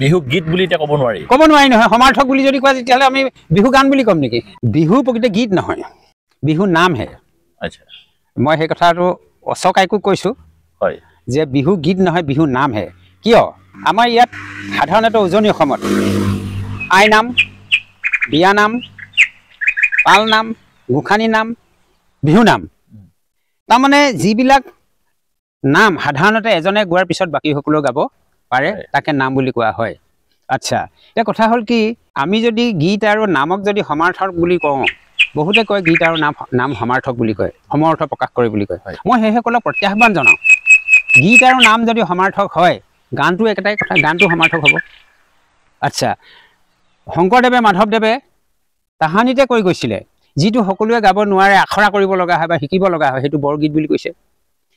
বিহু গীত বুলি এটা ক'ব নোৱাৰি নহয় সমাৰ্থক বুলি যদি কোৱা তেতিয়াহ'লে আমি বিহু গান বুলি ক'ম নেকি বিহু প্ৰকৃত গীত নহয় বিহু নামহে আচ্ছা মই সেই কথাটো অচকাইকো কৈছোঁ হয় যে বিহু গীত নহয় বিহু নামহে কিয় আমাৰ ইয়াত সাধাৰণতে উজনি অসমত আই নাম বিয়া নাম পাল নাম গোসানী নাম বিহু নাম তাৰমানে যিবিলাক নাম সাধাৰণতে এজনে গোৱাৰ পিছত বাকীসকলেও গাব পাৰে তাকে নাম বুলি কোৱা হয় আচ্ছা এতিয়া কথা হ'ল কি আমি যদি গীত আৰু নামক যদি সমাৰ্থক বুলি কওঁ বহুতে কয় গীত আৰু নাম সমাৰ্থক বুলি কয় সমৰ্থ প্ৰকাশ কৰে বুলি কয় মই সেইসকলক প্ৰত্যাহ্বান জনাওঁ গীত আৰু নাম যদি সমাৰ্থক হয় গানটো একেটাই কথা গানটো সমাৰ্থক হ'ব আচ্ছা শংকৰদেৱে মাধৱদেৱে তাহানিতে কৈ গৈছিলে যিটো সকলোৱে গাব নোৱাৰে আখৰা কৰিব লগা হয় বা শিকিব লগা হয় সেইটো বৰগীত বুলি কৈছে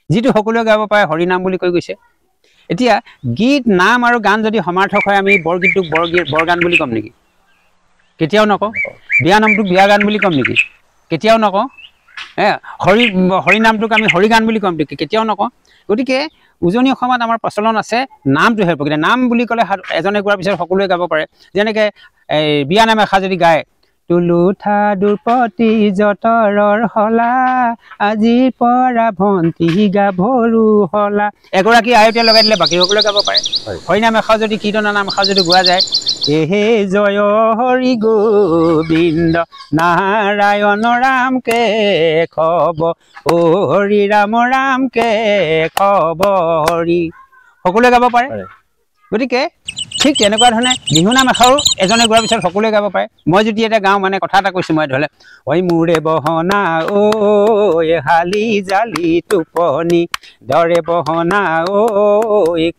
যিটো সকলোৱে গাব পাৰে হৰিনাম বুলি কৈ গৈছে এতিয়া গীত নাম আৰু গান যদি সমাৰ্থক হয় আমি বৰগীতটোক বৰগান বুলি ক'ম নেকি কেতিয়াও নকওঁ বিয়া নামটোক বিয়া গান বুলি ক'ম নেকি কেতিয়াও নকওঁ হৰিনামটোক আমি হৰিগান বুলি ক'ম নেকি কেতিয়াও নকওঁ গতিকে উজনি অসমত আমাৰ প্ৰচলন আছে নামটোহে প্ৰকৃত নাম বুলি ক'লে এজনে গোৱাৰ পিছত সকলোৱে গাব পাৰে যেনেকৈ এই বিয়া নাম এষাৰ যদি গায় তুলুঠা দুপতি যতৰৰ হলা আজিৰ পৰা ভন্টি গাভৰু হলা এগৰাকী আয়তীয়া লগাই দিলে বাকী সকলোৱে গাব পাৰে হৰিনাম এষাৰ যদি কীৰ্তনৰ নাম এষাৰ যদি গোৱা যায় এহে জয় হৰি গোবিন্দ নাৰায়ণ ৰাম কে খব অ হৰি ৰাম ৰাম কে খব হৰি সকলোৱে গাব পাৰে গতিকে ঠিক তেনেকুৱা ধৰণে বিহু নাম এষাৰো এজনে গোৱাৰ পিছত সকলোৱে গাব পাৰে মই যদি এটা গাওঁ মানে কথা এটা কৈছোঁ মই ধৰিলে ঐ মোৰে বহনা ঐ হালি জালি টোপনি দৰে বহনা ঐ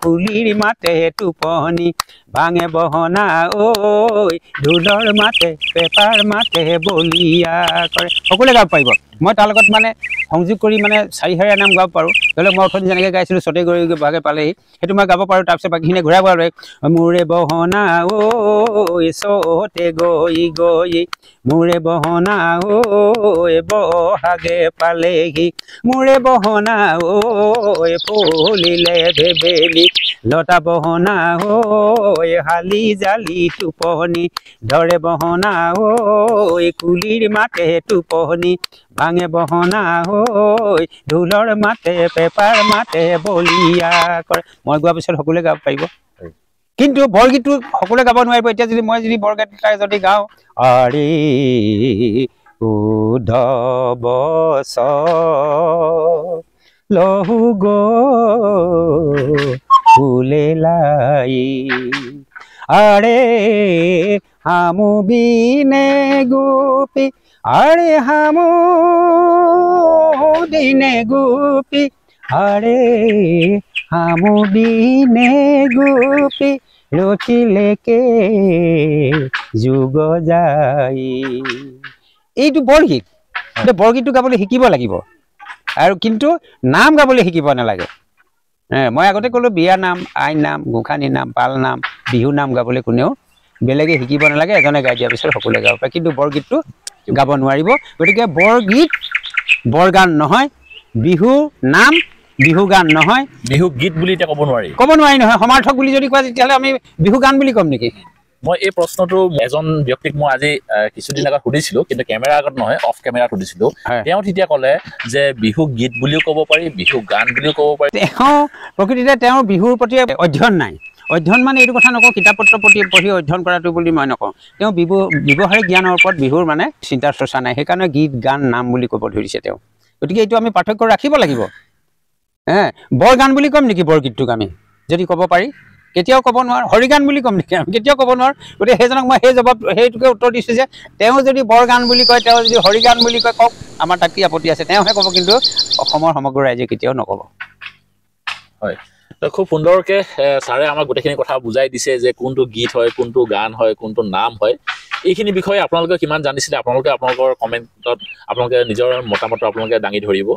কুলিৰ মাতে টোপনি ভাঙে বহনা ঐ ঢোলৰ মাতে পেপাৰ মাতে বলিয়া কৰে সকলোৱে গাব পাৰিব মই তাৰ লগত মানে সংযোগ কৰি মানে চাৰিহাৰীয়া নাম গাব পাৰোঁ ধৰি লওক মই অথনি যেনেকৈ গাইছিলোঁ চতে গৈ ভাগে পালেহি সেইটো মই গাব পাৰোঁ তাৰপিছত বাকীখিনি ঘূৰাই পাব মোৰে বহনা ঐ চতে গৈ গৈ মোৰে বহনা ঐ বহাগে পালেহি মোৰে বহনা ঐ ফুলিলে ভেবেলি লতা বহনা ঐ হালি জালি টোপনি ধৰে বহনা ঐ কুলিৰ মাতে টোপনি ভাঙে বহনা ঐ ঢোলৰ মাতে পেপাৰ মাতে বলিয়া কৰে মই গোৱাৰ পিছত সকলোৱে গাব পাৰিব কিন্তু বৰগীতটো সকলোৱে গাব নোৱাৰিব এতিয়া যদি মই যদি বৰগীত এটা যদি গাওঁ আৰে উদ্ধৱ লহু ফুলে লাই আৰে হামু বিনে গোপী আৰে হামু দিনে গোপী আৰে হামু বিনে গোপী ৰখিলেকে যুগ যাই এইটো বৰগীত বৰগীতটো গাবলৈ শিকিব লাগিব আৰু কিন্তু নাম গাবলৈ শিকিব নালাগে মই আগতে ক'লোঁ বিয়া নাম আই নাম গোসানী নাম পাল নাম বিহু নাম গাবলৈ কোনেও বেলেগে শিকিব নালাগে এজনে গাই দিয়াৰ পিছত সকলোৱে গাব পাৰে কিন্তু বৰগীতটো গাব নোৱাৰিব গতিকে বৰগীত বৰগান নহয় বিহু নাম বিহু গান নহয় বিহু গীত বুলি এটা ক'ব নোৱাৰি নহয় সমাৰ্থক বুলি যদি কোৱা তেতিয়াহ'লে আমি বিহু গান বুলি ক'ম নেকি মই এই প্ৰশ্নটো এজন ব্যক্তিক মই আজি কিছুদিন আগত সুধিছিলোঁ কিন্তু কেমেৰাৰ আগত নহয় অফ কেমেৰাত সুধিছিলোঁ তেওঁ তেতিয়া ক'লে যে বিহু গীত বুলিও ক'ব পাৰি বিহু গান বুলিও ক'ব পাৰি তেওঁ প্ৰকৃতিতে তেওঁৰ বিহুৰ প্ৰতি অধ্যয়ন নাই অধ্যয়ন মানে এইটো কথা নকওঁ কিতাপ পত্ৰ প্ৰতি পঢ়ি অধ্যয়ন কৰাটো বুলি মই নকওঁ তেওঁ ব্যৱহাৰিক জ্ঞানৰ ওপৰত বিহুৰ মানে চিন্তা চৰ্চা নাই সেইকাৰণে গীত গান নাম বুলি ক'ব ধৰিছে তেওঁ গতিকে এইটো আমি পাৰ্থক্য ৰাখিব লাগিব বৰগান বুলি ক'ম নেকি বৰগীতটোক আমি যদি ক'ব পাৰি কেতিয়াও ক'ব নোৱাৰোঁ হৰিগান বুলি ক'ম নেকি আমি কেতিয়াও ক'ব নোৱাৰোঁ গতিকে সেইজনক মই সেইটোকে উত্তৰ দিছোঁ যে তেওঁ যদি বৰগান বুলি কয় তেওঁ যদি হৰিগান বুলি কয় কওক আমাৰ তাত কি আপত্তি আছে তেওঁহে ক'ব কিন্তু অসমৰ সমগ্ৰ ৰাইজে কেতিয়াও নক'ব হয় খুব সুন্দৰকৈ ছাৰে আমাক গোটেইখিনি কথা বুজাই দিছে যে কোনটো গীত হয় কোনটো গান হয় কোনটো নাম হয় এইখিনি বিষয়ে আপোনালোকে কিমান জানিছিলে আপোনালোকৰ কমেণ্টত আপোনালোকে নিজৰ মতামত আপোনালোকে দাঙি ধৰিব